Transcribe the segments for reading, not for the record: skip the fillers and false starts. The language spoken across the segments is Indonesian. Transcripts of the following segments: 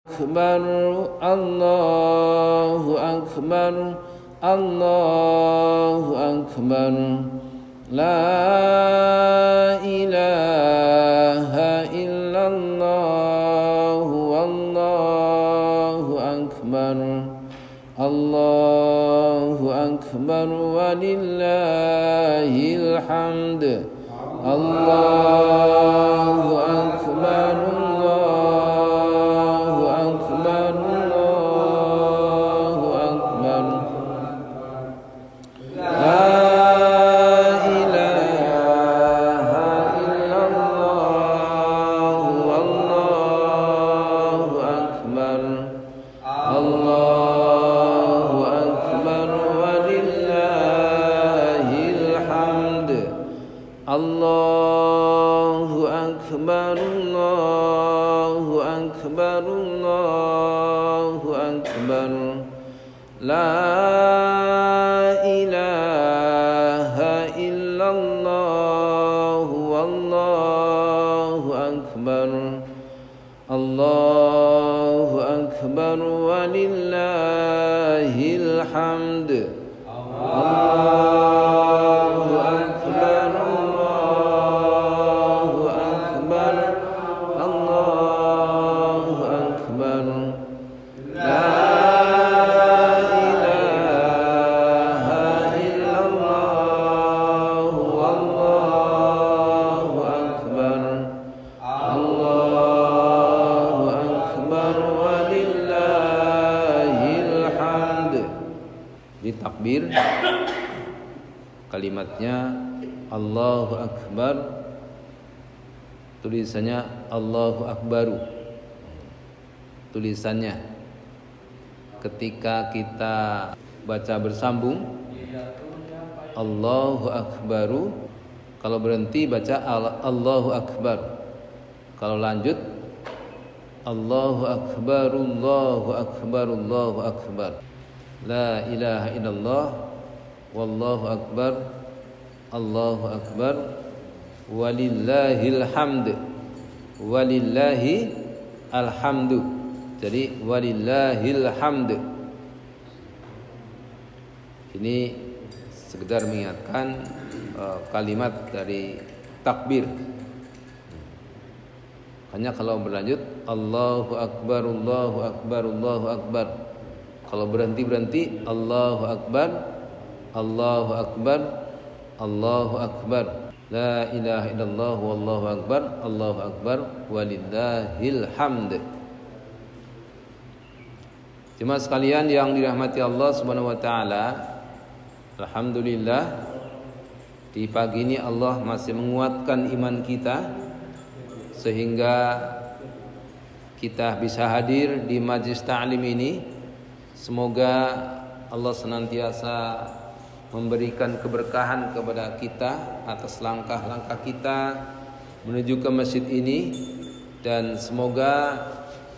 أكبر الله أكبر الله أكبر لا إله إلا الله والله أكبر الله أكبر ولله الحمد الله أكبر الله أكبر الله أكبر لا إله إلا الله والله أكبر الله أكبر ولله الحمد الله أكبر الله أكبر الله أكبر لا إله إلا الله والله أكبر الله أكبر ولله الحمد الله أكبر الله أكبر الله أكبر لا إله إلا الله والله أكبر الله أكبر ولله الحمد. Di takbir kalimatnya Allahu Akbar, tulisannya Allahu Akbaru. Tulisannya ketika kita baca bersambung Allahu Akbaru, kalau berhenti baca Allahu Akbar, kalau lanjut Allahu Akbar Allahu Akbar Allahu Akbar la ilaha illallah wallahu akbar Allahu akbar walillahil hamd walillahi alhamdu. Jadi walillahil hamd ini sekedar mengingatkan kalimat dari takbir. Hanya kalau berlanjut Allahu akbar Allahu akbar Allahu akbar, kalau berhenti Allahu akbar Allahu akbar Allahu akbar la ilaha illallah wallahu akbar Allahu akbar walillahil hamd. Jemaah sekalian yang dirahmati Allah Subhanahu wa taala, alhamdulillah di pagi ini Allah masih menguatkan iman kita sehingga kita bisa hadir di majlis ta'lim ini. Semoga Allah senantiasa memberikan keberkahan kepada kita atas langkah-langkah kita menuju ke masjid ini, dan semoga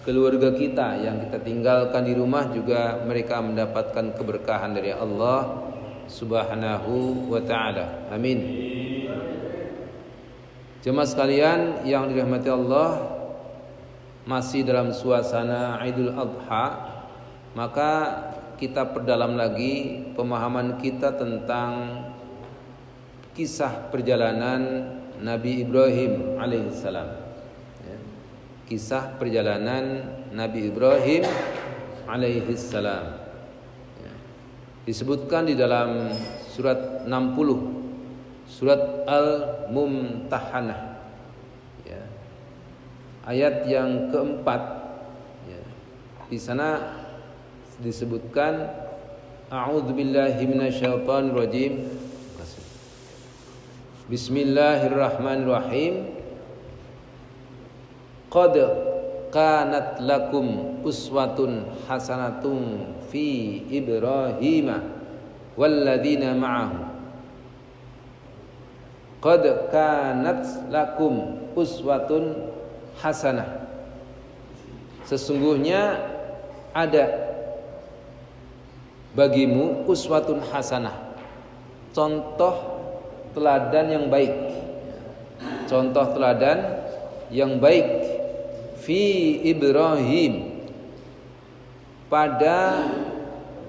keluarga kita yang kita tinggalkan di rumah juga mereka mendapatkan keberkahan dari Allah Subhanahu wa taala. Amin. Jemaah sekalian yang dirahmati Allah, masih dalam suasana Idul Adha, maka kita perdalam lagi pemahaman kita tentang kisah perjalanan Nabi Ibrahim alaihissalam. Kisah perjalanan Nabi Ibrahim alaihissalam disebutkan di dalam surat 60, surat Al-Mumtahanah, ayat yang keempat. Di sana disebutkan a'udzubillahi minasyaitonir rajim. Bismillahirrahmanirrahim. Qad kanat lakum uswatun hasanatun fi Ibrahim walladzina ma'ahu. Qad kanat lakum uswatun hasanah. Sesungguhnya ada bagimu uswatun hasanah, contoh teladan yang baik. Contoh teladan yang baik fi Ibrahim, pada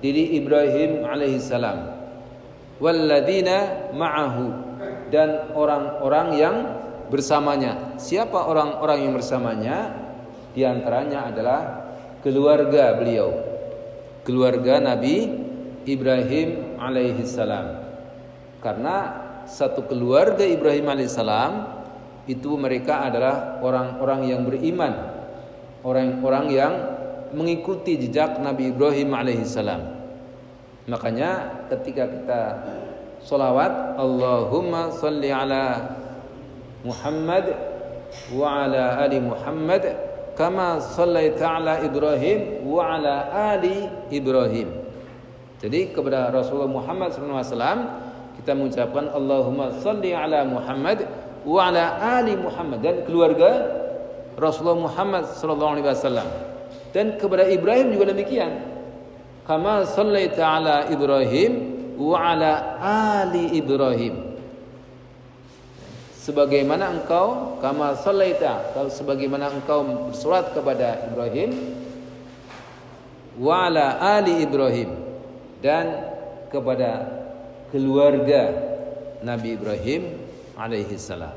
diri Ibrahim alaihissalam, walladzina ma'ahu, dan orang-orang yang bersamanya. Siapa orang-orang yang bersamanya? Di antaranya adalah keluarga beliau, keluarga Nabi Ibrahim alaihissalam. Karena satu keluarga Ibrahim alaihissalam itu mereka adalah orang-orang yang beriman, orang-orang yang mengikuti jejak Nabi Ibrahim alaihissalam. Makanya ketika kita sholawat, Allahumma salli ala Muhammad wa ala ali Muhammad kama sallaita ala Ibrahim wa ala ali Ibrahim. Jadi kepada Rasulullah Muhammad SAW kita mengucapkan Allahumma salli ala Muhammad wa ala ali Muhammad, dan keluarga Rasulullah Muhammad SAW. Dan kepada Ibrahim juga demikian, kama sallaita ala Ibrahim wa ala ali Ibrahim. Sebagaimana engkau kama sallaita, sebagaimana engkau bersolat kepada Ibrahim, wa ala ali Ibrahim, dan kepada keluarga Nabi Ibrahim alaihi salam.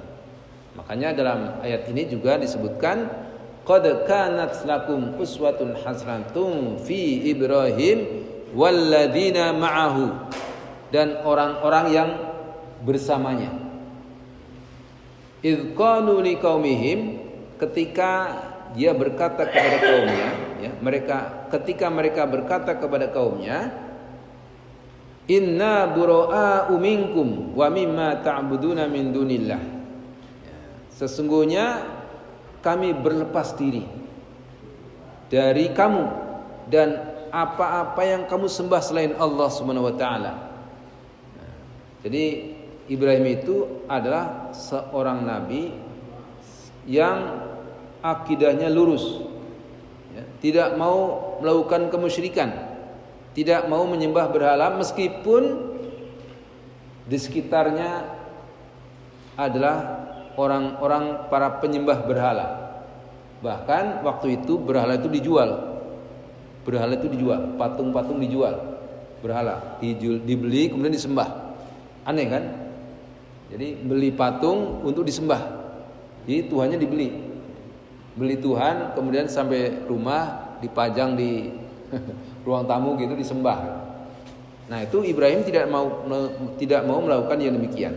Makanya dalam ayat ini juga disebutkan qad kanat lakum uswatun hasanatun fi Ibrahim walladzina ma'ahu, dan orang-orang yang bersamanya. Idz qalu liqaumihim, ketika dia berkata kepada kaumnya, ya, ketika mereka berkata kepada kaumnya, inna bura'a'u minkum wa mimma ta'buduna min dunillah. Sesungguhnya kami berlepas diri dari kamu dan apa-apa yang kamu sembah selain Allah Subhanahu wa taala. Jadi Ibrahim itu adalah seorang nabi yang akidahnya lurus, ya, tidak mau melakukan kemusyrikan, tidak mau menyembah berhala, meskipun di sekitarnya adalah orang-orang para penyembah berhala. Bahkan waktu itu berhala itu dijual. Berhala itu dijual, patung-patung dijual. Berhala dibeli kemudian disembah. Aneh kan? Jadi beli patung untuk disembah. Jadi Tuhannya dibeli. Beli Tuhan kemudian sampai rumah dipajang di ruang tamu gitu, disembah. Nah, itu Ibrahim tidak mau melakukan yang demikian.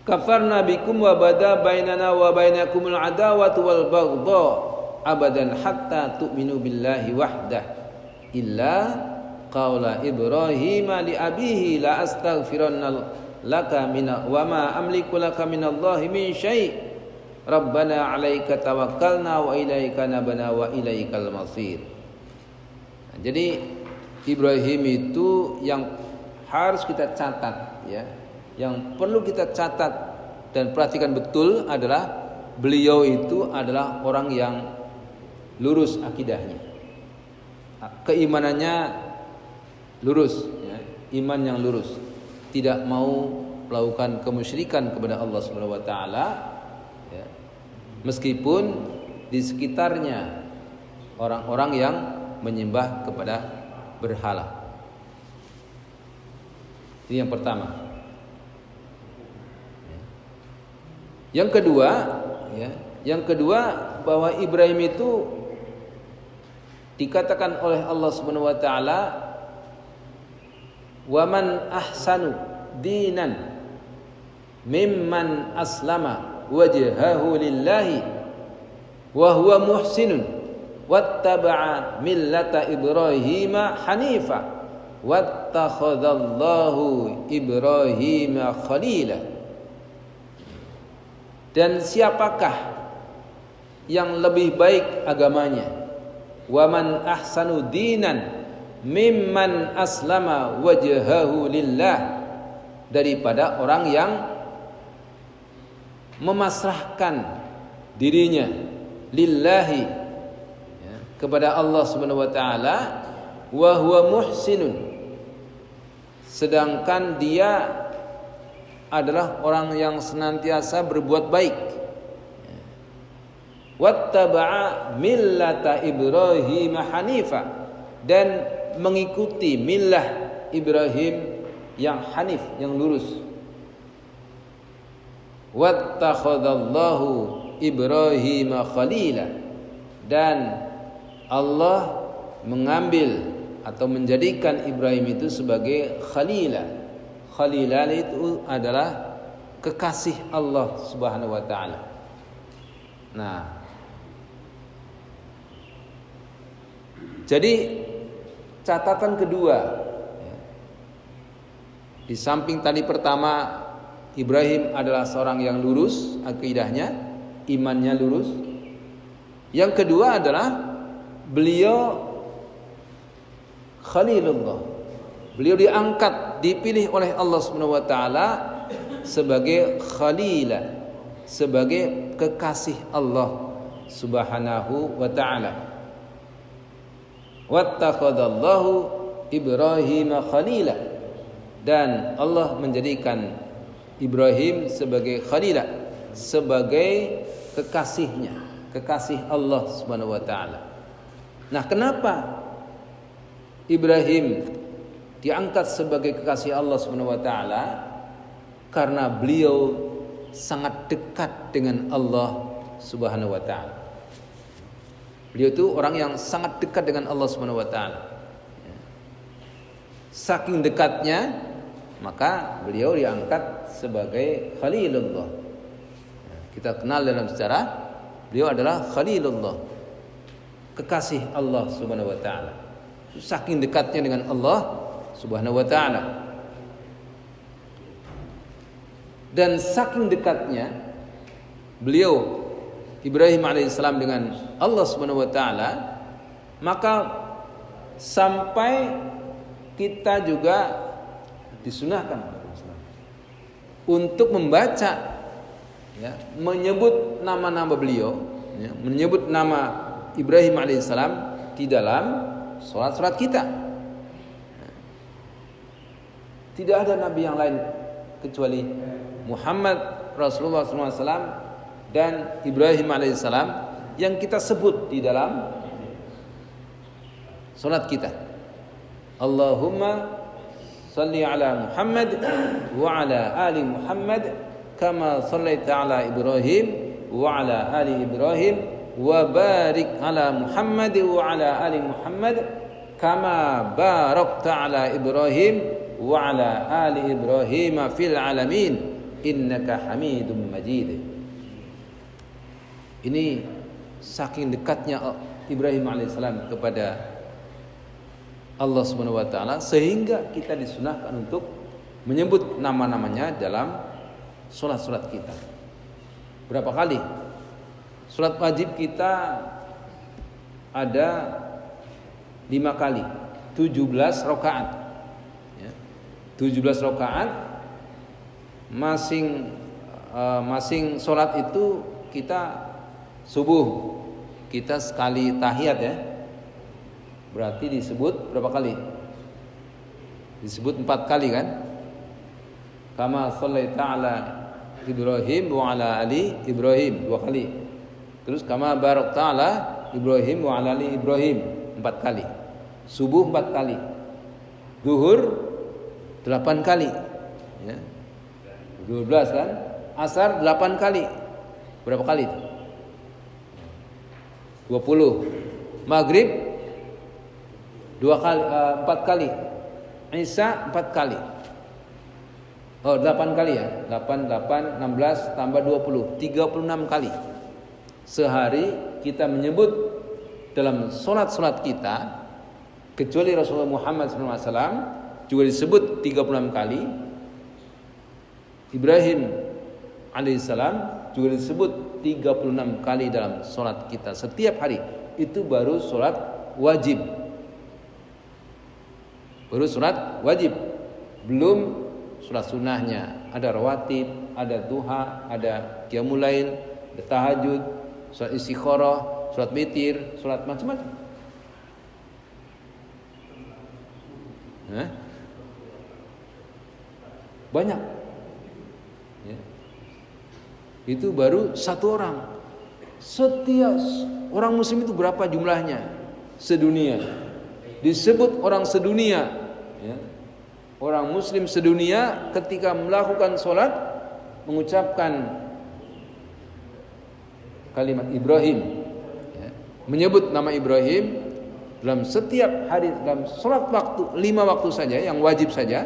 Kafarna bikum wa bada bainana wa bainakumul adawatu wal baghdha abadan hatta tu'minu billahi wahdah illa qaula Ibrahim li abihi la astaghfiranna laka wa ma amliku laka minallahi min syai' Rabbana 'alaika tawakkalna wa ilaika nabana wa ilaikal masir. Nah, jadi Ibrahim itu yang harus kita catat, ya. Yang perlu kita catat dan perhatikan betul adalah beliau itu adalah orang yang lurus akidahnya, keimanannya lurus, ya, iman yang lurus, tidak mau melakukan kemusyrikan kepada Allah Subhanahu wa taala, ya, meskipun di sekitarnya orang-orang yang menyembah kepada berhala. Ini yang pertama. Yang kedua, ya, bahwa Ibrahim itu dikatakan oleh Allah Subhanahu wa taala, "Wa man ahsanu dinan mimman aslama wajhahu lillahi wa huwa muhsinun wattaba'a millata Ibrahima hanifa wattakhadallahu Ibrahima khalila." Dan siapakah yang lebih baik agamanya? Wa man ahsanu dinan mimman aslama wajhahu lillah, daripada orang yang memasrahkan dirinya lillahi, ya, kepada Allah Subhanahu wa taala, wa huwa muhsinun, sedangkan dia adalah orang yang senantiasa berbuat baik. wattaba'a millata Ibrahim hanifa, dan mengikuti millah Ibrahim yang hanif, yang lurus. Wattakhadallahu Ibrahim khalila, dan Allah mengambil atau menjadikan Ibrahim itu sebagai khalila. Khalilan itu adalah kekasih Allah Subhanahu wa taala. Nah, jadi catatan kedua, di samping tadi pertama Ibrahim adalah seorang yang lurus akidahnya, imannya lurus. Yang kedua adalah beliau Khalilullah. Beliau diangkat, dipilih oleh Allah Subhanahu wa taala sebagai khalila, sebagai kekasih Allah Subhanahu wa taala. Wattakhadallahu Ibrahim khalila, dan Allah menjadikan Ibrahim sebagai khalila, sebagai kekasihnya, kekasih Allah Subhanahu wa taala. Nah, kenapa Ibrahim diangkat sebagai kekasih Allah Subhanahu wa taala? Karena beliau sangat dekat dengan Allah Subhanahu wa taala. Beliau itu orang yang sangat dekat dengan Allah Subhanahu wa taala. Saking dekatnya, maka beliau diangkat sebagai Khalilullah. Kita kenal dalam sejarah, beliau adalah Khalilullah, kekasih Allah Subhanahu wa taala. Saking dekatnya dengan Allah Subhanahu wa taala. Dan saking dekatnya beliau Ibrahim alaihissalam dengan Allah Subhanahu wa taala, maka sampai kita juga disunahkan untuk membaca, ya, menyebut nama-nama beliau, ya, menyebut nama Ibrahim alaihissalam di dalam salat-salat kita. Tidak ada nabi yang lain kecuali Muhammad Rasulullah SAW dan Ibrahim alaihissalam yang kita sebut di dalam salat kita. Allahumma salli ala Muhammad wa ala ali Muhammad kama sallaita ala Ibrahim wa ala ali Ibrahim wa barik ala Muhammad wa ala ali Muhammad kama barakta ala Ibrahim wa ala ali Ibrahim fil alamin innaka Hamidum Majid. Ini saking dekatnya Ibrahim alaihissalam kepada Allah Subhanahu wa taala sehingga kita disunahkan untuk menyebut nama-namanya dalam salat-salat kita. Berapa kali? Salat wajib kita ada 5 kali, 17 rakaat. Ya. 17 rakaat, masing salat itu kita subuh kita sekali tahiyat, ya. Berarti disebut berapa kali? Disebut 4 kali kan? Kama shallaita ala Ibrahim wa ala ali Ibrahim 2 kali. Terus kama barakta ala Ibrahim wa ala ali Ibrahim 4 kali. Subuh 4 kali. Zuhur 8 kali. Ya. 12 kan? Asar 8 kali. Berapa kali itu? 20. Maghrib 4 kali. Isya 4 kali. Oh, 8 kali ya. 8, 16 tambah 20, 36 kali. Sehari kita menyebut dalam salat-salat kita, kecuali Rasulullah Muhammad SAW juga disebut 36 kali. Ibrahim alaihissalam juga disebut 36 kali dalam salat kita setiap hari. Itu baru salat wajib. Baru salat wajib. Belum salat sunnahnya. Ada rawatib, ada duha, ada qiyamul lail, ada tahajud, salat istikharah, salat witir, salat macam-macam. Banyak. Ya. Itu baru 1 orang. Setiap orang muslim itu berapa jumlahnya? Sedunia. Disebut orang sedunia, ya. Orang muslim sedunia ketika melakukan sholat mengucapkan kalimat Ibrahim, ya. Menyebut nama Ibrahim dalam setiap hari, dalam sholat waktu 5 waktu saja yang wajib saja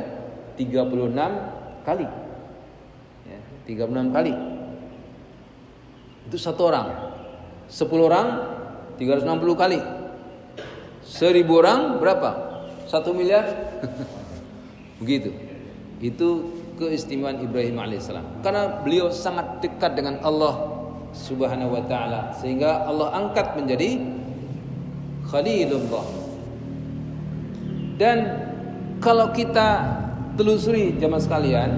36 kali, ya, 36 kali. Itu satu orang. 10 orang 360 kali. 1000 orang berapa? 1 miliar. Begitu. Itu keistimewaan Ibrahim alaihissalam. Karena beliau sangat dekat dengan Allah Subhanahu wa taala sehingga Allah angkat menjadi Khalilullah. Dan kalau kita telusuri jamaah sekalian,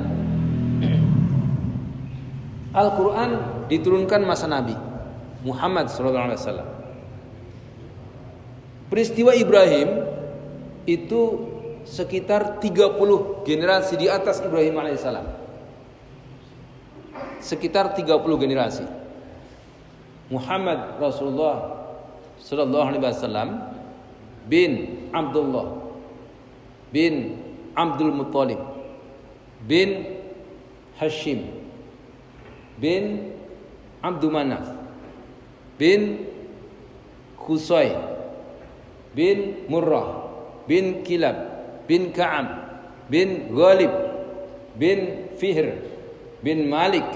Al-Quran diturunkan masa Nabi Muhammad SAW. Peristiwa Ibrahim itu sekitar 30 generasi di atas Ibrahim alaihissalam. Sekitar 30 generasi. Muhammad Rasulullah sallallahu alaihi wasallam bin Abdullah bin Abdul Muttalib bin Hashim bin Abdul Manaf bin Qusay bin Murrah bin Kilab bin Ka'ab bin Ghalib bin Fihr bin Malik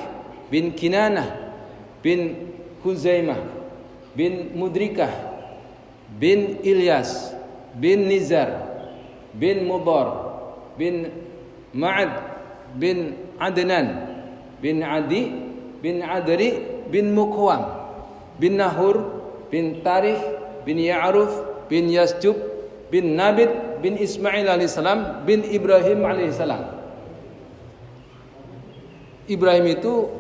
bin Kinanah bin Huzaimah bin Mudrikah bin Ilyas bin Nizar bin Mudar bin Ma'ad bin Adnan bin Adi bin Adri bin Muqwam bin Nahur bin Tarikh bin Ya'ruf bin Yasjub bin Nabit bin Ismail alaihissalam bin Ibrahim alaihissalam. Ibrahim itu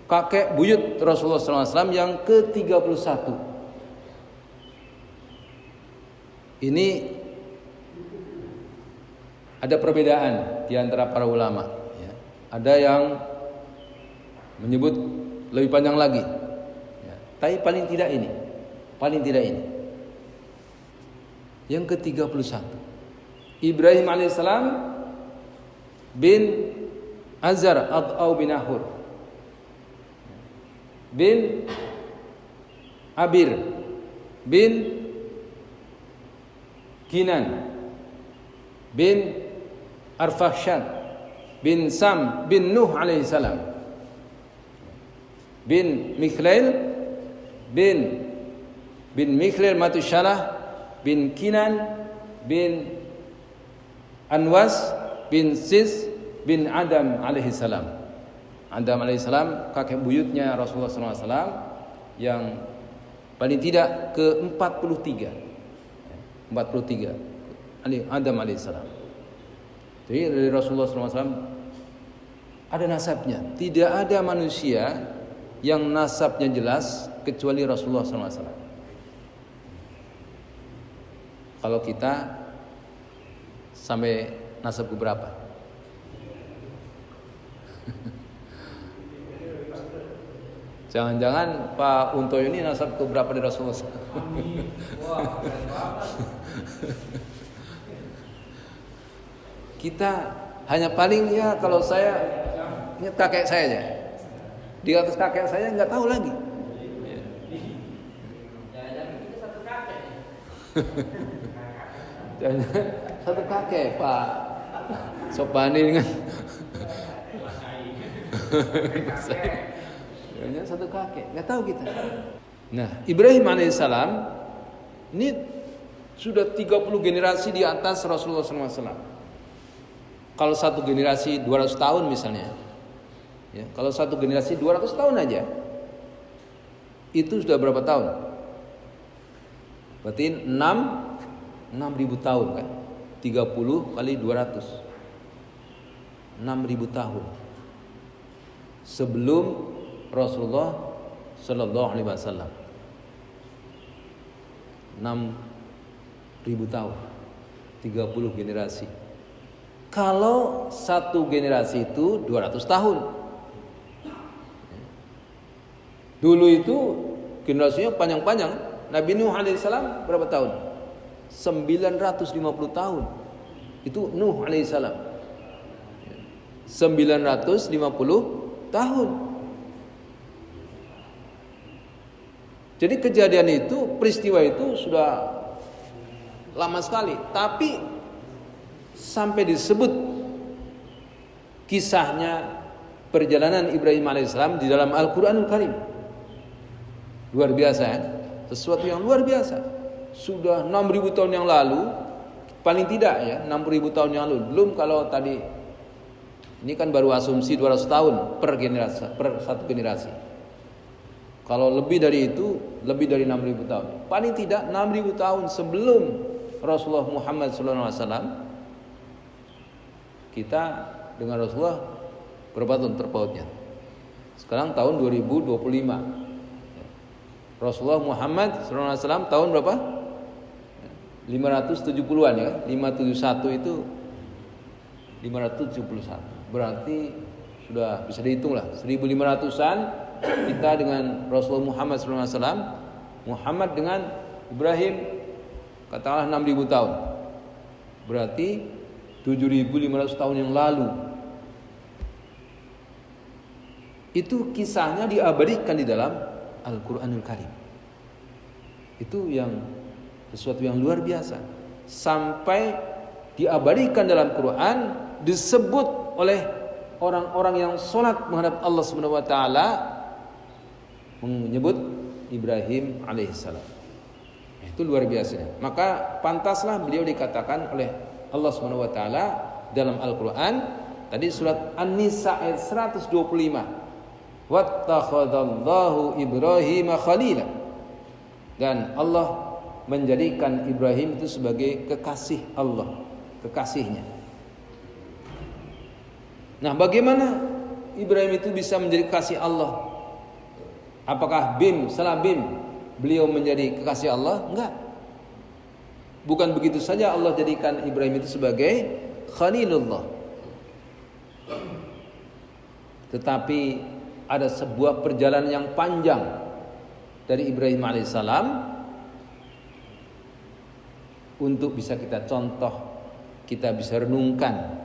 kakek buyut Rasulullah SAW yang ke-31. Ini ada perbedaan di antara para ulama, ya. Ada yang menyebut lebih panjang lagi, ya. Tapi paling tidak ini yang ke-31. Ibrahim alaihissalam bin Azar atau bin Nahur bin Abir bin Kinan bin Arfahshad bin Sam bin Nuh alaihissalam bin Mikhlail bin Mikhlail Matushalah bin Kinan bin Anwas bin Sis bin Adam alaihissalam. Adam alaihissalam kakek buyutnya Rasulullah SAW yang paling tidak ke-43. 43 Adam alaihissalam. Jadi dari Rasulullah SAW ada nasabnya. Tidak ada manusia yang nasabnya jelas kecuali Rasulullah SAW. Kalau kita sampai nasab ke berapa? Jangan-jangan Pak Unto ini nasab ke berapa dari Rasulullah SAW? Kita hanya paling ya kalau saya ini kakek saya aja. Di atas kakek saya nggak tahu lagi. Jangan satu kakek Pak Sopani dengan jangan satu kakek, nggak tahu kita. Nah, Ibrahim alaihissalam ini sudah 30 generasi di atas Rasulullah SAW. Kalau satu generasi 200 tahun misalnya, ya, kalau satu generasi 200 tahun aja, itu sudah berapa tahun? Berarti 6.000 tahun kan? 30 kali 200, 6.000 tahun sebelum Rasulullah Sallallahu Alaihi Wasallam. 6.000 tahun, 30 generasi. Kalau satu generasi itu 200 tahun, Dulu itu generasinya panjang-panjang. Nabi Nuh alaihissalam berapa tahun? 950 tahun. Itu Nuh alaihissalam. 950 tahun. Jadi kejadian itu, peristiwa itu sudah lama sekali. Tapi sampai disebut kisahnya perjalanan Ibrahim alaihissalam di dalam Al-Quranul Karim. Luar biasa ya? Sesuatu yang luar biasa. Sudah 6.000 tahun yang lalu, paling tidak ya 6.000 tahun yang lalu. Belum kalau tadi, ini kan baru asumsi 200 tahun per generasi, per satu generasi. Kalau lebih dari itu, lebih dari 6.000 tahun. Paling tidak 6.000 tahun sebelum Rasulullah Muhammad SAW, kita dengan Rasulullah berapa tahun terpautnya? Sekarang tahun 2025. Rasulullah Muhammad SAW tahun berapa? 570-an ya. 571 itu 571. Berarti sudah bisa dihitung lah, 1500-an kita dengan Rasulullah Muhammad SAW. Muhammad dengan Ibrahim katakanlah 6.000 tahun. Berarti 7.500 tahun yang lalu. Itu kisahnya diabadikan di dalam Al-Quranul Karim. Itu yang sesuatu yang luar biasa. Sampai diabadikan dalam Quran, disebut oleh orang-orang yang sholat menghadap Allah Subhanahu wa taala, menyebut Ibrahim alaihissalam. Itu luar biasa. Maka pantaslah beliau dikatakan oleh Allah Subhanahu wa taala dalam Al-Quran, tadi surat An-Nisa ayat 125, wattakhadallahu Ibrahim khalila, dan Allah menjadikan Ibrahim itu sebagai kekasih Allah, kekasihnya. Nah, bagaimana Ibrahim itu bisa menjadi kekasih Allah? Apakah setelah beliau menjadi kekasih Allah? Enggak. Bukan begitu saja Allah jadikan Ibrahim itu sebagai Khalilullah. Tetapi ada sebuah perjalanan yang panjang dari Ibrahim alaihissalam untuk bisa kita contoh, kita bisa renungkan.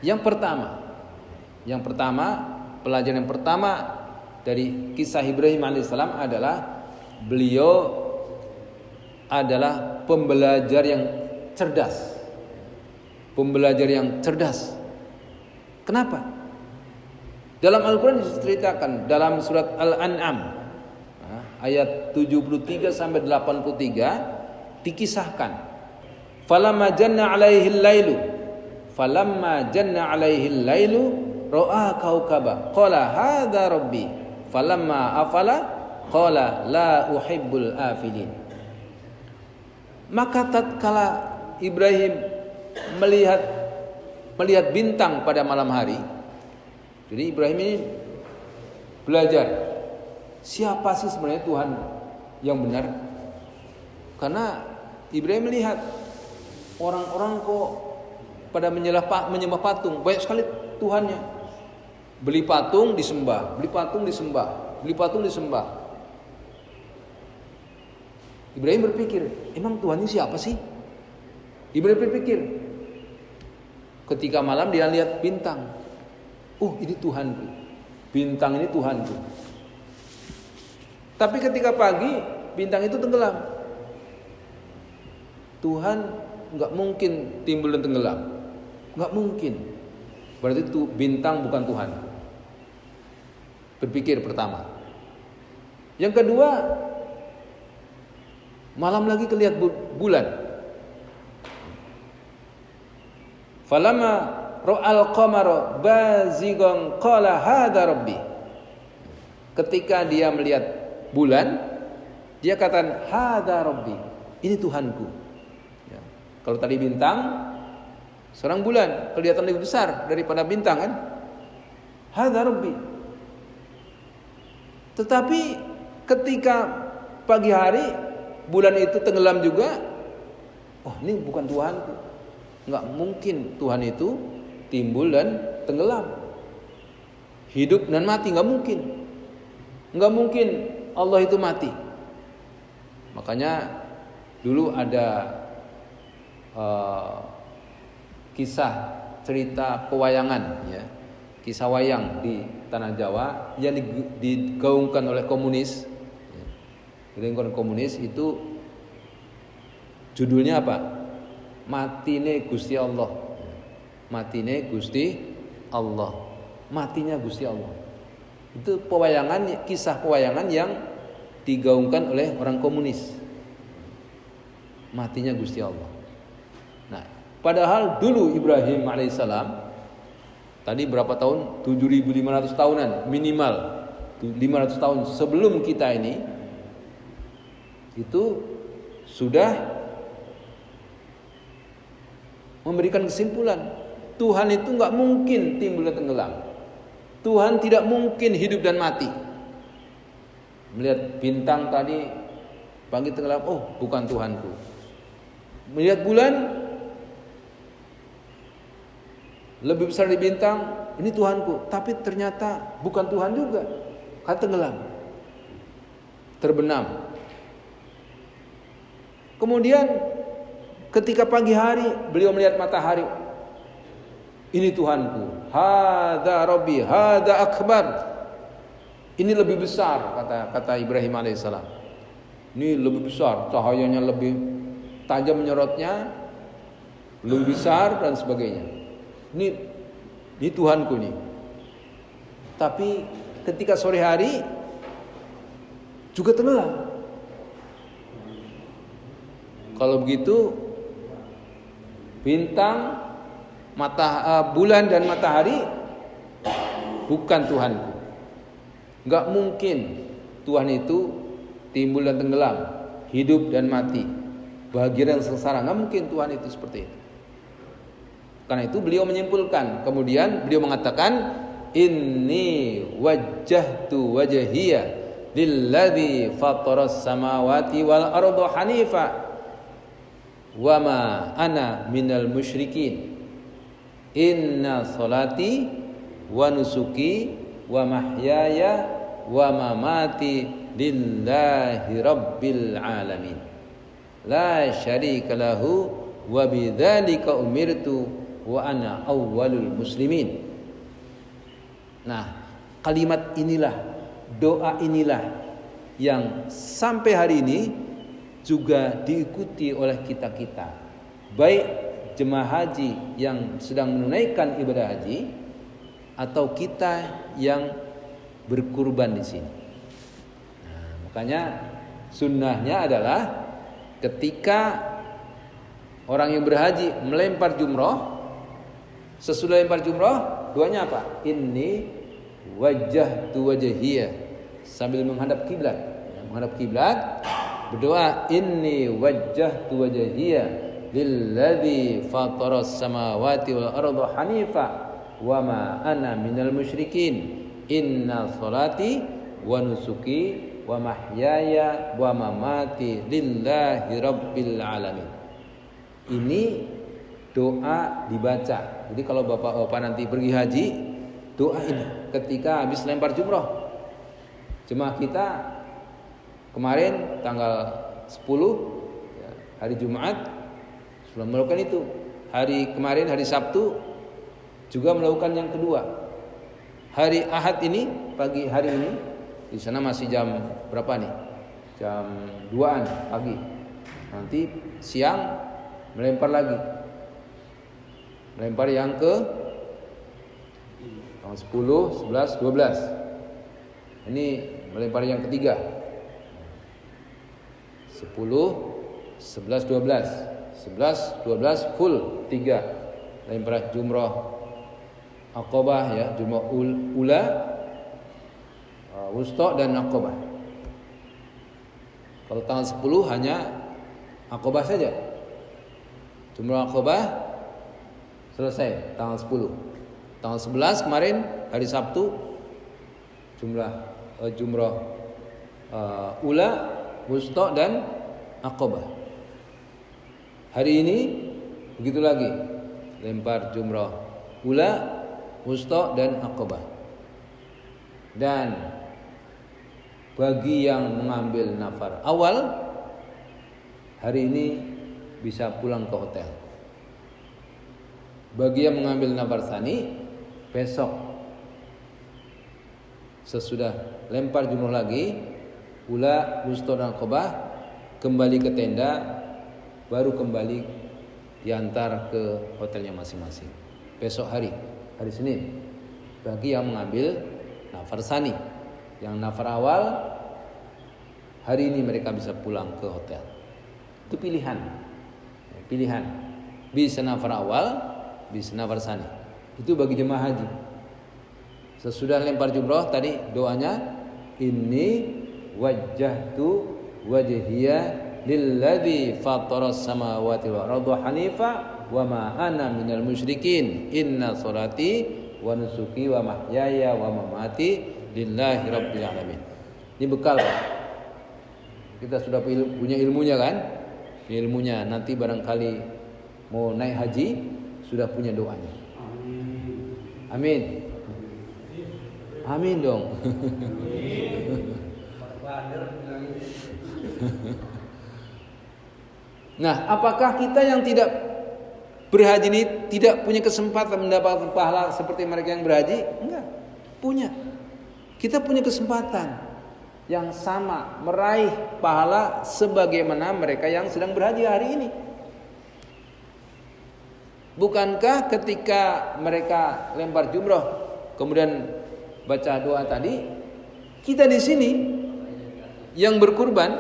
Yang pertama, pelajaran yang pertama dari kisah Ibrahim alaihissalam adalah beliau adalah pembelajar yang cerdas. Pembelajar yang cerdas. Kenapa? Dalam Al-Quran diceritakan dalam surat Al-An'am ayat 73 sampai 83 dikisahkan. Falamma janna 'alaihi al-lailu ra'a kaukaba qala hadza rabbi falamma afala qala la uhibbul afilin. Maka tatkala Ibrahim melihat bintang pada malam hari, jadi Ibrahim ini belajar siapa sih sebenarnya Tuhan yang benar. Karena Ibrahim melihat orang-orang kok pada menyembah patung, banyak sekali Tuhannya. Beli patung disembah, beli patung disembah, beli patung disembah. Ibrahim berpikir, emang Tuhan ini siapa sih? Ibrahim berpikir, ketika malam dia lihat bintang. Oh, ini Tuhanku. Bintang ini Tuhanku. Tapi ketika pagi, bintang itu tenggelam. Tuhan nggak mungkin timbul dan tenggelam, nggak mungkin. Berarti itu bintang bukan Tuhan. Berpikir pertama. Yang kedua, malam lagi kelihatan bulan. Falamma ra'al qamara bazigan qala hadza rabbi. Ketika dia melihat bulan, dia katakan hadza rabbi, ini Tuhanku. Ya. Kalau tadi bintang, sekarang bulan kelihatan lebih besar daripada bintang kan? Hadza rabbi. Tetapi ketika pagi hari bulan itu tenggelam juga, oh ini bukan Tuhanku. Enggak mungkin Tuhan itu timbul dan tenggelam, hidup dan mati, enggak mungkin. Enggak mungkin Allah itu mati. Makanya dulu ada kisah cerita pewayangan ya. Kisah wayang di tanah Jawa yang digaungkan oleh komunis. Digaungkan komunis itu judulnya apa? Matine Gusti Allah. Matine Gusti Allah. Matinya Gusti Allah. Itu pewayangan, kisah pewayangan yang digaungkan oleh orang komunis. Matinya Gusti Allah. Nah, padahal dulu Ibrahim alaihissalam tadi berapa tahun? 7.500 tahunan minimal. 500 tahun sebelum kita ini itu sudah memberikan kesimpulan Tuhan itu nggak mungkin timbul dan tenggelam. Tuhan tidak mungkin hidup dan mati. Melihat bintang tadi pagi tenggelam, oh bukan Tuhanku. Melihat bulan lebih besar dari bintang, ini Tuhanku. Tapi ternyata bukan Tuhan juga. Kan tenggelam, terbenam. Kemudian ketika pagi hari beliau melihat matahari, ini Tuhanku. Hada Rabbi, hada akbar. Ini lebih besar, kata Ibrahim alaihissalam. Ini lebih besar, cahayanya lebih tajam menyorotnya, lebih besar dan sebagainya. Ini Tuhanku nih. Tapi ketika sore hari juga tenggelam. Kalau begitu bintang, bulan dan matahari bukan Tuhanku. Enggak mungkin Tuhan itu timbul dan tenggelam, hidup dan mati, bahagia dan sengsara. Enggak mungkin Tuhan itu seperti itu. Karena itu beliau menyimpulkan, kemudian beliau mengatakan, inni wajjahtu wajhiya lilladzi fataras samawati wal arda hanifa wa ma ana minal musyrikin. Inna salati wa nusuki wa mahyaya wa mamati lillahi rabbil alamin. La syarika lahu wa bidzalika umirtu wa ana awwalul muslimin. Nah, kalimat inilah, doa inilah yang sampai hari ini juga diikuti oleh kita-kita, baik jemaah haji yang sedang menunaikan ibadah haji atau kita yang berkurban di sini. Nah, makanya sunnahnya adalah ketika orang yang berhaji melempar jumroh, sesudah lempar jumroh, doanya apa? Inni wajjahtu wajhiya, sambil menghadap kiblat. Menghadap kiblat, berdoa inni wajjahtu wajhiya lilladzi fataras samawati wal arda hanifa wa ma ana minal musyrikin. Inna salati wa nusuki wa mahyaya wa mamati lillahi rabbil alamin. Ini doa dibaca. Jadi kalau bapak-bapak nanti pergi haji, doa ini ketika habis lempar jumroh. Jemaah kita kemarin tanggal 10 hari Jumat sudah melakukan itu. Hari kemarin hari Sabtu juga melakukan yang kedua. Hari Ahad ini, pagi hari ini, di sana masih jam berapa nih? Jam 2-an pagi. Nanti siang melempar lagi. Melempar yang ke tanggal 10, 11, 12. Ini melempar yang ketiga. 10, 11, 12. 11, 12 full 3. Lempar jumrah Aqabah ya, jumrah ula, wusta dan Aqabah. Kalau tanggal 10 hanya Aqabah saja. Jumrah Aqabah selesai tanggal 10. Tanggal 11 kemarin hari Sabtu jumrah ula, wusta dan Aqabah. Hari ini begitu lagi, lempar jumrah ula, wusta dan Aqabah. Dan bagi yang mengambil nafar awal hari ini bisa pulang ke hotel. Bagi yang mengambil nafar tsani besok sesudah lempar jumroh lagi, ula, wusta dan qobah kembali ke tenda, baru kembali diantar ke hotelnya masing-masing. Besok hari Senin bagi yang mengambil nafar tsani. Yang nafar awal hari ini mereka bisa pulang ke hotel. Itu pilihan. Bisa nafar awal, bisa nafar tsani. Itu bagi jemaah haji. Sesudah lempar jumroh tadi doanya, inni wajjahtu wajhiya lilladzi fataras samawati wal arda hanifa wa ma ana minal musyrikin. Inna sholati wa nusuki wa mahyaya wa mamati lillahi rabbil alamin. Ini bekal, Pak. Kita sudah punya ilmunya kan? Ilmunya nanti barangkali mau naik haji sudah punya doanya. Amin. Amin dong. Nah, apakah kita yang tidak berhaji ini tidak punya kesempatan mendapatkan pahala seperti mereka yang berhaji? Enggak, punya. Kita punya kesempatan yang sama meraih pahala sebagaimana mereka yang sedang berhaji hari ini. Bukankah ketika mereka lempar jumroh kemudian baca doa tadi, kita di sini yang berkurban.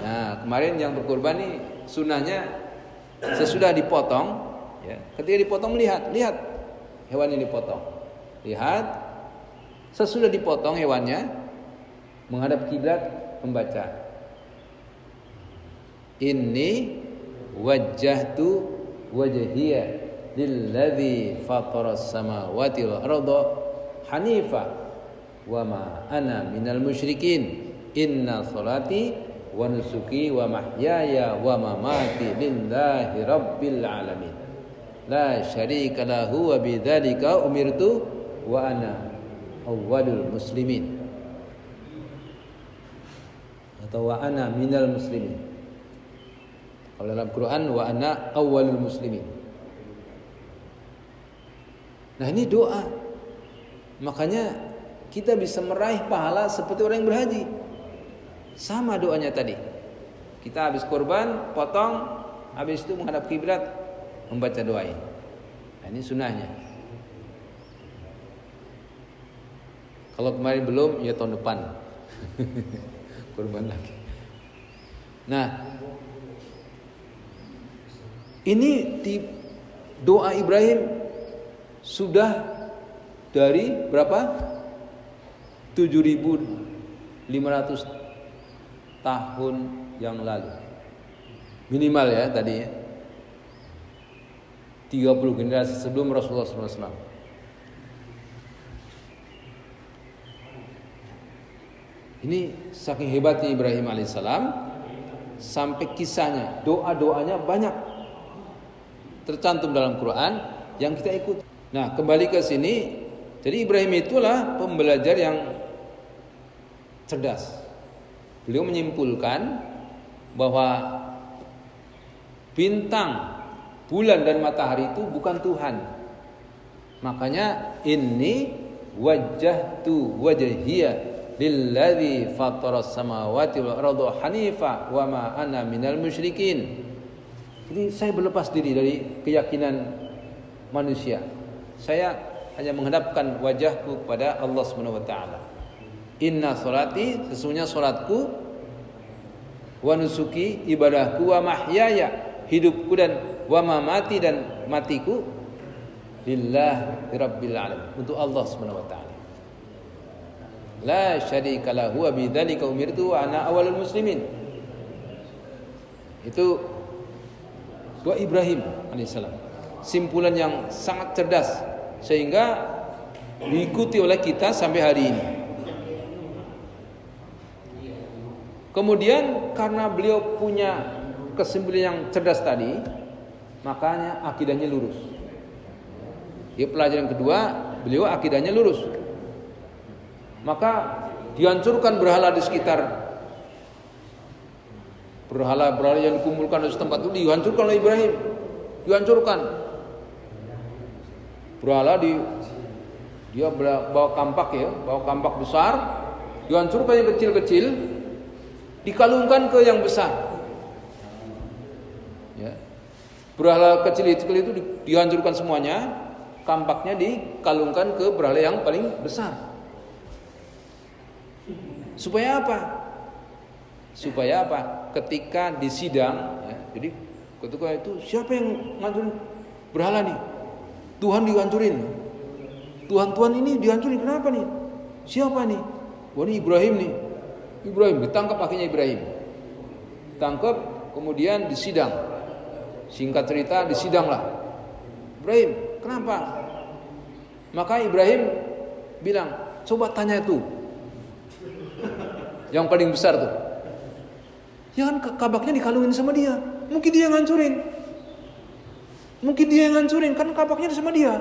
Nah, kemarin yang berkurban nih sunahnya sesudah dipotong, ya. Ketika dipotong lihat hewan ini dipotong. Lihat sesudah dipotong hewannya menghadap kiblat membaca, inni wajjahtu wajhiya lilladzi fataras samawati wal arda hanifa wa ma ana minal musyrikin. Inna sholati wa nusuki wa mahyaya wa mamati lillahi rabbil alamin. La syarika lahu wa bidzalika umirtu wa ana awwalul muslimin. Atau wa ana minal muslimin. Kalau dalam Quran wa ana awwalul muslimin. Nah, ini doa. Makanya kita bisa meraih pahala seperti orang yang berhaji. Sama doanya tadi. Kita habis kurban, potong, habis itu menghadap kiblat membaca doa ini. Nah, ini sunahnya. Kalau kemarin belum, ya tahun depan kurban lagi. Nah, ini di doa Ibrahim sudah dari berapa? 7.500 tahun yang lalu. Minimal ya tadi ya. 30 generasi sebelum Rasulullah SAW. Ini saking hebatnya Ibrahim alaihissalam sampai kisahnya, doa-doanya banyak tercantum dalam Quran yang kita ikut. Nah, kembali ke sini, jadi Ibrahim itulah pembelajar yang cerdas. Beliau menyimpulkan bahwa bintang, bulan dan matahari itu bukan Tuhan. Makanya inni wajjahtu wajhiya lilladzi fataras samawati wal arda hanifa wa ma ana minal musyrikin. Jadi saya berlepas diri dari keyakinan manusia. Saya hanya menghadapkan wajahku kepada Allah Subhanahu wa taala. Inna sholati, sesungguhnya salatku, wa nusuki, ibadahku, wa mahyaya, hidupku, dan wa mamati, dan matiku, lillahi rabbil alamin, untuk Allah Subhanahu wa taala. La syarika lahu wa bidzalika umirtu wa ana awwalul muslimin. Itu doa Ibrahim alaihissalam. Simpulan yang sangat cerdas sehingga diikuti oleh kita sampai hari ini. Kemudian karena beliau punya kesimpulan yang cerdas tadi, makanya akidahnya lurus. Di pelajaran kedua, beliau akidahnya lurus. Maka dihancurkan berhala di sekitar, berhala-berhala yang dikumpulkan di tempat itu dihancurkan oleh Ibrahim, dihancurkan. Berhala dia bawa kampak ya, bawa kampak besar, dihancurkan yang kecil-kecil, dikalungkan ke yang besar. Ya. Berhala kecil itu dihancurkan semuanya, kampaknya dikalungkan ke berhala yang paling besar. Supaya apa? Supaya apa? Ketika di sidang, ya, jadi ketika itu siapa yang ngancurin berhala nih? Tuhan dihancurin. Tuhan ini dihancurin, kenapa nih? Siapa nih? Wah, ini Ibrahim nih. Ibrahim ditangkap, akhirnya Ibrahim tangkap, kemudian disidang. Singkat cerita, disidanglah Ibrahim. Kenapa? Maka Ibrahim bilang, coba tanya tuh yang paling besar tuh. Ya kan kabaknya dikalungin sama dia. Mungkin dia yang ngancurin. Kan kabaknya sama dia.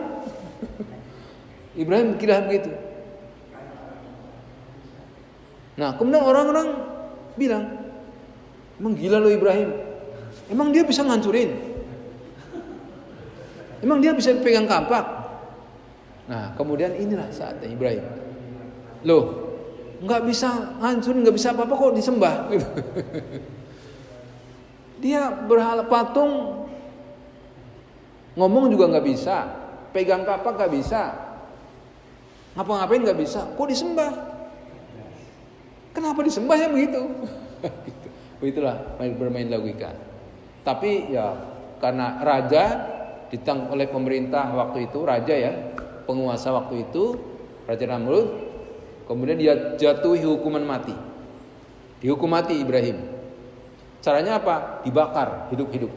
Ibrahim kira begitu. Nah, kemudian orang-orang bilang, emang gila lo Ibrahim. Emang dia bisa ngancurin? Emang dia bisa pegang kampak? Nah, kemudian inilah saatnya Ibrahim. Loh, nggak bisa ngancurin, nggak bisa apa-apa kok disembah. Dia berhala patung, ngomong juga nggak bisa, pegang kapak nggak bisa, ngapa-ngapain nggak bisa, kok disembah? Kenapa disembah ya begitu? Begitulah bermain logika. Tapi ya karena raja ditangkap oleh pemerintah waktu itu, raja ya, penguasa waktu itu, Raja Namrud, kemudian dia jatuhi hukuman mati. Dihukum mati Ibrahim. Caranya apa? Dibakar hidup-hidup.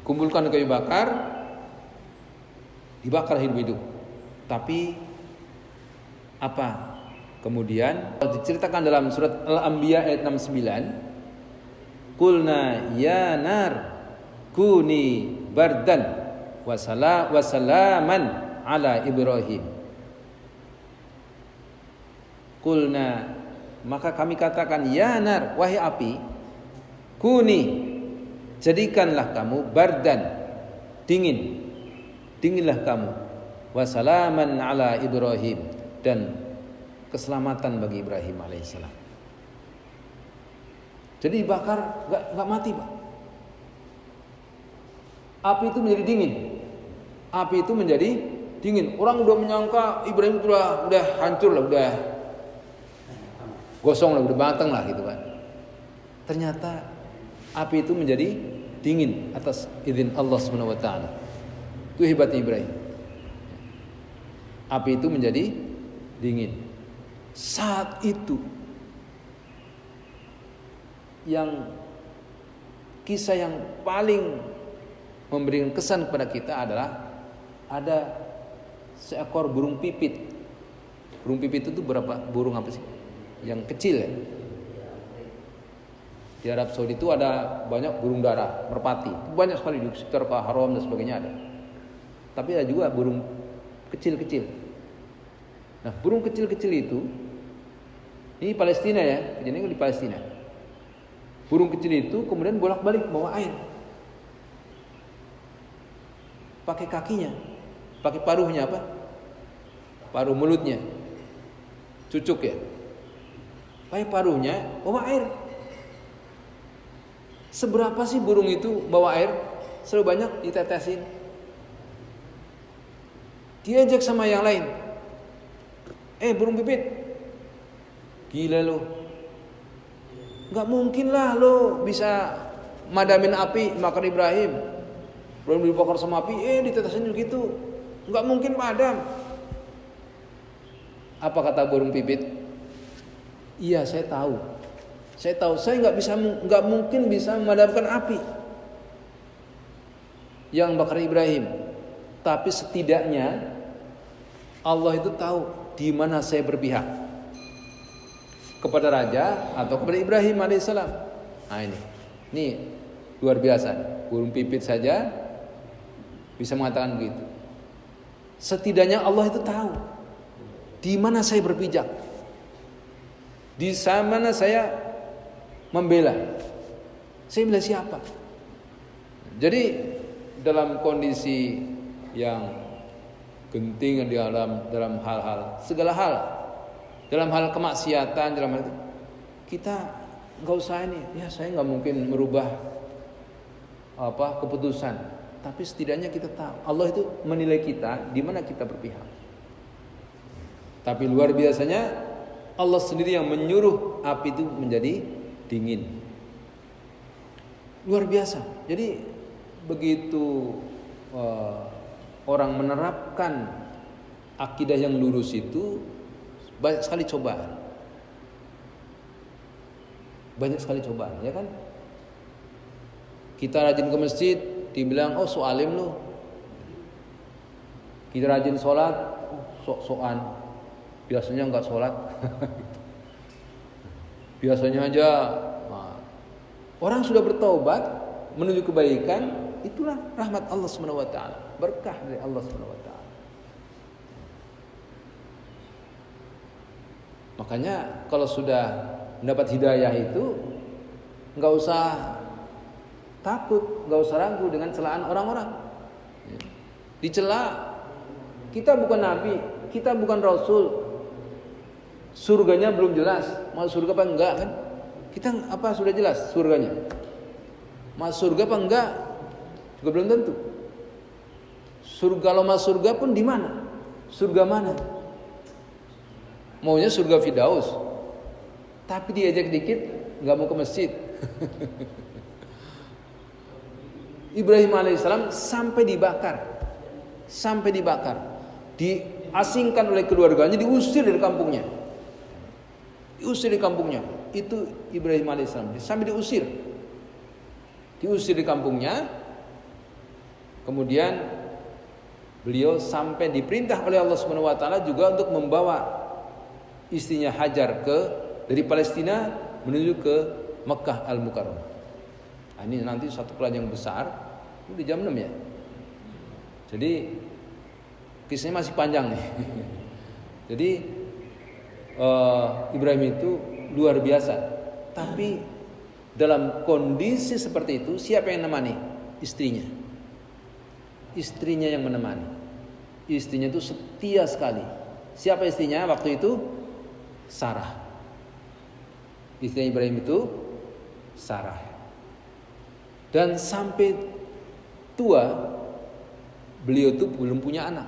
Dikumpulkan kayu bakar, dibakar hidup-hidup. Tapi apa? Kemudian diceritakan dalam surat Al-Anbiya ayat 69, Qulna ya nar kuni bardan wasalaman ala Ibrahim. Qulna, maka kami katakan, ya nar, wahai api, kuni, jadikanlah kamu bardan, dinginlah kamu, wasalaman ala Ibrahim, dan keselamatan bagi Ibrahim alaihissalam. Jadi dibakar nggak mati, Pak. Api itu menjadi dingin. Api itu menjadi dingin. Orang udah menyangka Ibrahim itu udah hancur lah, udah gosong lah, udah batang lah gitu kan. Ternyata api itu menjadi dingin atas izin Allah Subhanahu wa taala. Itu hebatnya Ibrahim. Api itu menjadi dingin. Saat itu yang kisah yang paling memberikan kesan kepada kita adalah ada seekor burung pipit. Burung pipit itu berapa? Burung apa sih? Yang kecil ya. Di Arab Saudi itu ada banyak burung dara, merpati. Banyak sekali di sekitar Haram dan sebagainya ada. Tapi ada juga burung kecil-kecil. Nah, burung kecil-kecil itu, ini Palestina ya, kejadiannya di Palestina. Burung kecil itu kemudian bolak-balik bawa air. Pakai kakinya, pakai paruhnya apa? Paruh mulutnya, cucuk ya. Pakai paruhnya bawa air. Seberapa sih burung itu bawa air? Selalu banyak ditetesin. Diajak sama yang lain. Burung pipit, gila lo. Gak mungkin lah lo bisa madamin api makan Ibrahim. Belum dibakar sama api, ditetesin begitu. Gak mungkin padam. Apa kata burung pipit? Iya, saya tahu. Saya nggak mungkin bisa memadamkan api yang bakar Ibrahim. Tapi setidaknya Allah itu tahu di mana saya berpihak, kepada raja atau kepada Ibrahim alaihissalam. Nah ini luar biasa. Burung pipit saja bisa mengatakan begitu. Setidaknya Allah itu tahu di mana saya berpijak. Di mana saya membela? Saya bela siapa? Jadi dalam kondisi yang genting dalam hal-hal, segala hal, dalam hal kemaksiatan, dalam hal itu, kita nggak usah ini. Ya saya nggak mungkin merubah keputusan, tapi setidaknya kita tahu Allah itu menilai kita di mana kita berpihak. Tapi luar biasanya Allah sendiri yang menyuruh api itu menjadi dingin. Luar biasa. Jadi begitu orang menerapkan akidah yang lurus itu, banyak sekali cobaan. Banyak sekali cobaan, ya kan? Kita rajin ke masjid, dibilang, oh so alim lu. Kita rajin sholat, sok-sokan. Biasanya enggak sholat. Biasanya aja. Nah, orang sudah bertaubat menuju kebaikan, itulah rahmat Allah Subhanahu wa taala, berkah dari Allah Subhanahu wa taala. Makanya kalau sudah mendapat hidayah itu enggak usah takut, enggak usah ragu dengan celaan orang-orang. Dicela, kita bukan nabi, kita bukan rasul. Surganya belum jelas, masuk surga apa enggak kan? Kita apa sudah jelas surganya? Masuk surga apa enggak? Juga belum tentu. Surga, kalau masuk surga pun di mana? Surga mana? Maunya surga Firdaus. Tapi diajak dikit enggak mau ke masjid. Ibrahim alaihissalam sampai dibakar, diasingkan oleh keluarganya, diusir dari kampungnya. Itu Ibrahim alaihissalam sampai diusir di kampungnya. Kemudian beliau sampai diperintah oleh Allah Subhanahu wa taala juga untuk membawa istrinya Hajar dari Palestina menuju ke Mekah Al-Mukarramah. Nah, ini nanti satu pelajaran besar. Ini di jam 6 ya. Jadi kisahnya masih panjang nih. Jadi Ibrahim itu luar biasa. Tapi dalam kondisi seperti itu, siapa yang menemani? Istrinya. Istrinya yang menemani. Istrinya itu setia sekali. Siapa istrinya waktu itu? Sarah. Istrinya Ibrahim itu Sarah. Dan sampai tua beliau itu belum punya anak.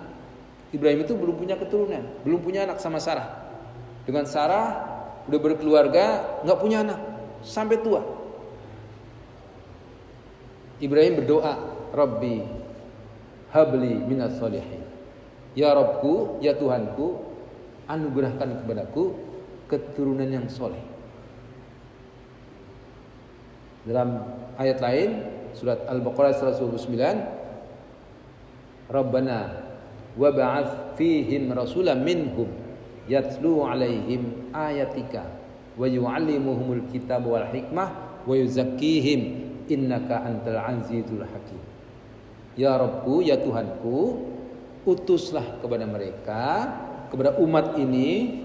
Ibrahim itu belum punya keturunan, belum punya anak sama Sarah. Dengan Sarah udah berkeluarga, nggak punya anak sampai tua. Ibrahim berdoa, Rabbi habli minas solihin. Ya Rabbku, ya Tuhanku, anugerahkan kepadaku keturunan yang soleh. Dalam ayat lain surat Al-Baqarah 129, Rabbana wa ba'ats fihim rasulan minhum yatlu 'alaihim ayatika wa yu'allimuhumul kitaba wal hikmah wa yuzakkihim innaka antal azizul hakim. Ya Rabbku, ya Tuhanku, utuslah kepada mereka, kepada umat ini,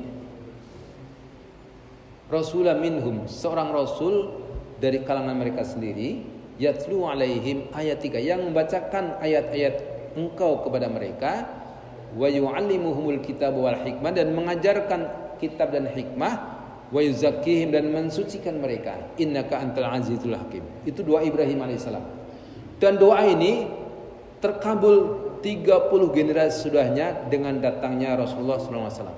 rasulan minhum, seorang rasul dari kalangan mereka sendiri, yatlu alaihim ayatika, yang membacakan ayat-ayat engkau kepada mereka, wa yu'allimuhumul kitab wal hikmah, dan mengajarkan kitab dan hikmah, wa yuzakkihim, dan mensucikan mereka, innaka antal azizul hakim. Itu doa Ibrahim alaihissalam. Dan doa ini terkabul 30 generasi sudahnya dengan datangnya Rasulullah SAW.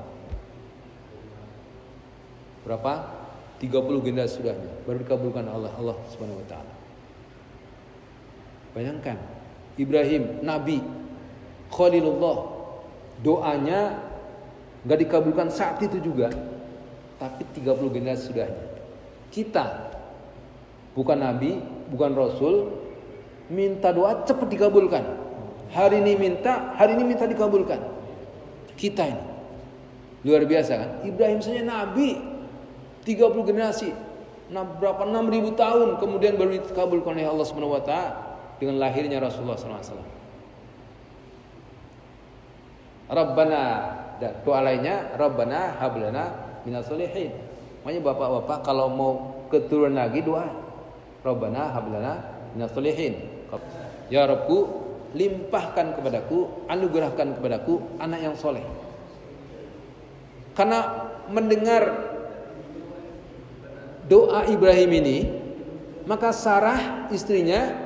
Berapa? 30 generasi sudahnya baru dikabulkan Allah Subhanahu wa taala. Bayangkan, Ibrahim nabi, Khalilullah, doanya enggak dikabulkan saat itu juga, tapi 30 generasi sudahnya. Kita bukan nabi, bukan rasul, minta doa cepat dikabulkan. Hari ini minta dikabulkan. Kita ini luar biasa kan? Ibrahim saja nabi 30 generasi, berapa 6.000 tahun kemudian baru dikabulkan oleh Allah Subhanahu wa taala dengan lahirnya Rasulullah SAW. Rabbana, doa lainnya Rabbana hablana minas solihin. Makanya bapak-bapak kalau mau keturunan lagi doa, Rabbana hab lana minas sholihin. Ya Rabbku, limpahkan kepadaku, anugerahkan kepadaku anak yang soleh. Karena mendengar doa Ibrahim ini, maka Sarah istrinya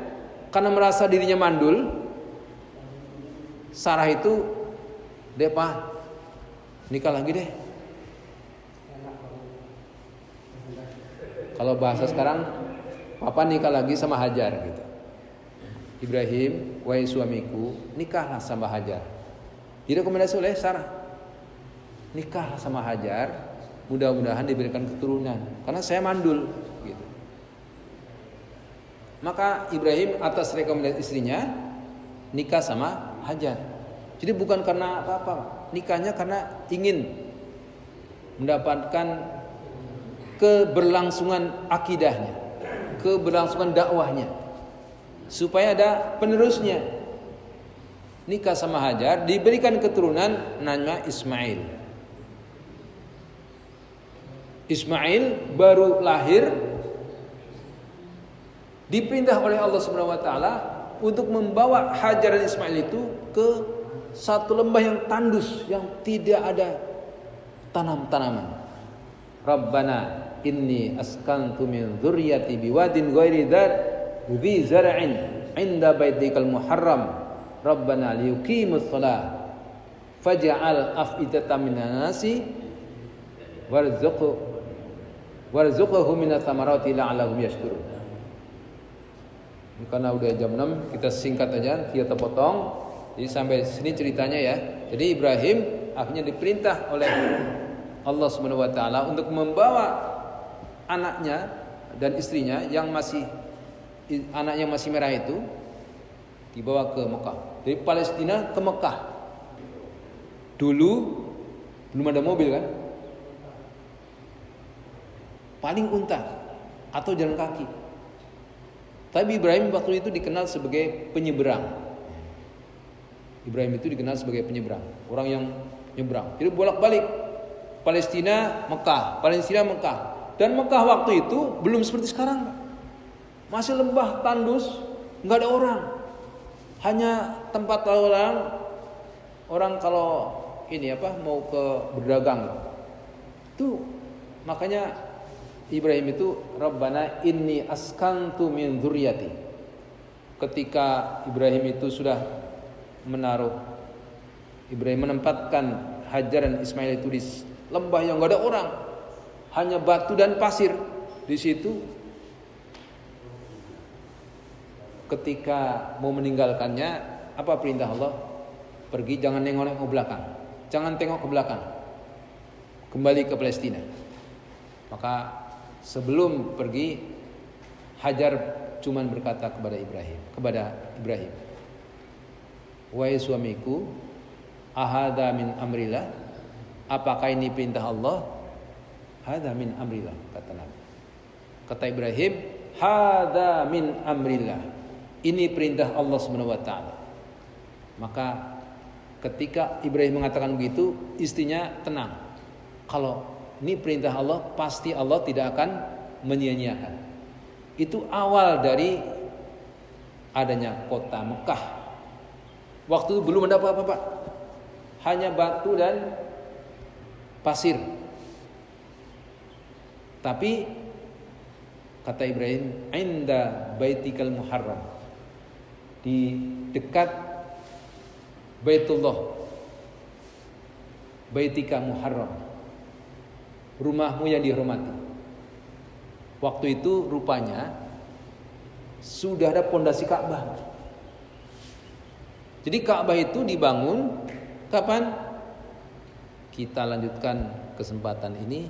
karena merasa dirinya mandul, Sarah itu nikah lagi deh. Kalau bahasa sekarang, papa nikah lagi sama Hajar gitu. Ibrahim, wahai suamiku, nikahlah sama Hajar. Direkomendasi oleh Sarah, nikahlah sama Hajar, mudah-mudahan diberikan keturunan, karena saya mandul gitu. Maka Ibrahim atas rekomendasi istrinya nikah sama Hajar. Jadi bukan karena apa-apa, nikahnya karena ingin mendapatkan keberlangsungan akidahnya, keberlangsungan dakwahnya, supaya ada penerusnya. Nikah sama Hajar, diberikan keturunan namanya Ismail. Ismail baru lahir, diperintah oleh Allah Subhanahu wa taala untuk membawa Hajar dan Ismail itu ke satu lembah yang tandus, yang tidak ada tanam-tanaman. Rabbana inni askantu min dzurriyyati biwadin ghairi dzi zar'in 'inda baitikal muharram Rabbana liyuqimus shalah faj'al af'idatan minan nasi warzuqhum minas samarati la'allahum yashkurun. Karena udah jam 6, kita singkat aja, kita potong. Jadi sampai sini ceritanya ya. Jadi Ibrahim akhirnya diperintah oleh Allah Subhanahu wa taala untuk membawa anaknya dan istrinya yang masih merah itu dibawa ke Mekah. Dari Palestina ke Mekah. Dulu belum ada mobil kan? Paling unta atau jalan kaki. Tapi Ibrahim waktu itu dikenal sebagai penyeberang. Ibrahim itu dikenal sebagai penyeberang, orang yang nyebrang. Jadi bolak-balik Palestina Mekah, Palestina Mekah. Dan Mekah waktu itu belum seperti sekarang. Masih lembah tandus, nggak ada orang. Hanya tempat orang kalau mau ke berdagang. Itu makanya Ibrahim itu Rabbana inni askantu min dzurriyyati. Ketika Ibrahim itu sudah Ibrahim menempatkan Hajar dan Ismail itu di lembah yang enggak ada orang, hanya batu dan pasir. Di situ ketika mau meninggalkannya, apa perintah Allah? Pergi, jangan nengok ke belakang. Jangan tengok ke belakang. Kembali ke Palestina. Maka sebelum pergi, Hajar cuman berkata kepada Ibrahim, wahai suamiku, ahada min amrillah, apakah ini perintah Allah? Hada min amrillah, kata Nabi. Kata Ibrahim, hada min amrillah, ini perintah Allah Subhanahu wa taala. Maka ketika Ibrahim mengatakan begitu, istrinya tenang. Kalau ini perintah Allah, pasti Allah tidak akan menyia-nyiakan. Itu awal dari adanya kota Mekah. Waktu itu belum ada apa-apa, hanya batu dan pasir. Tapi kata Ibrahim, inda baitikal muharram, di dekat Baitullah, baitika muharram, rumahmu yang dihormati. Waktu itu rupanya sudah ada pondasi Ka'bah. Jadi Ka'bah itu dibangun kapan? Kita lanjutkan kesempatan ini,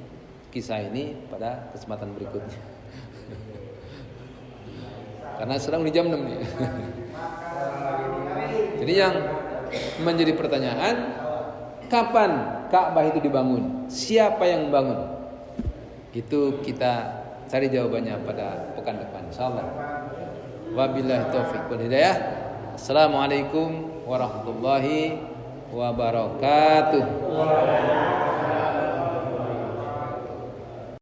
kisah ini pada kesempatan berikutnya. Karena sedang di jam 6 nih. Jadi yang menjadi pertanyaan, kapan Ka'bah itu dibangun? Siapa yang membangun? Itu kita cari jawabannya pada pekan depan, insyaallah. Wabillahi taufiq wal hidayah. Assalamualaikum warahmatullahi wabarakatuh.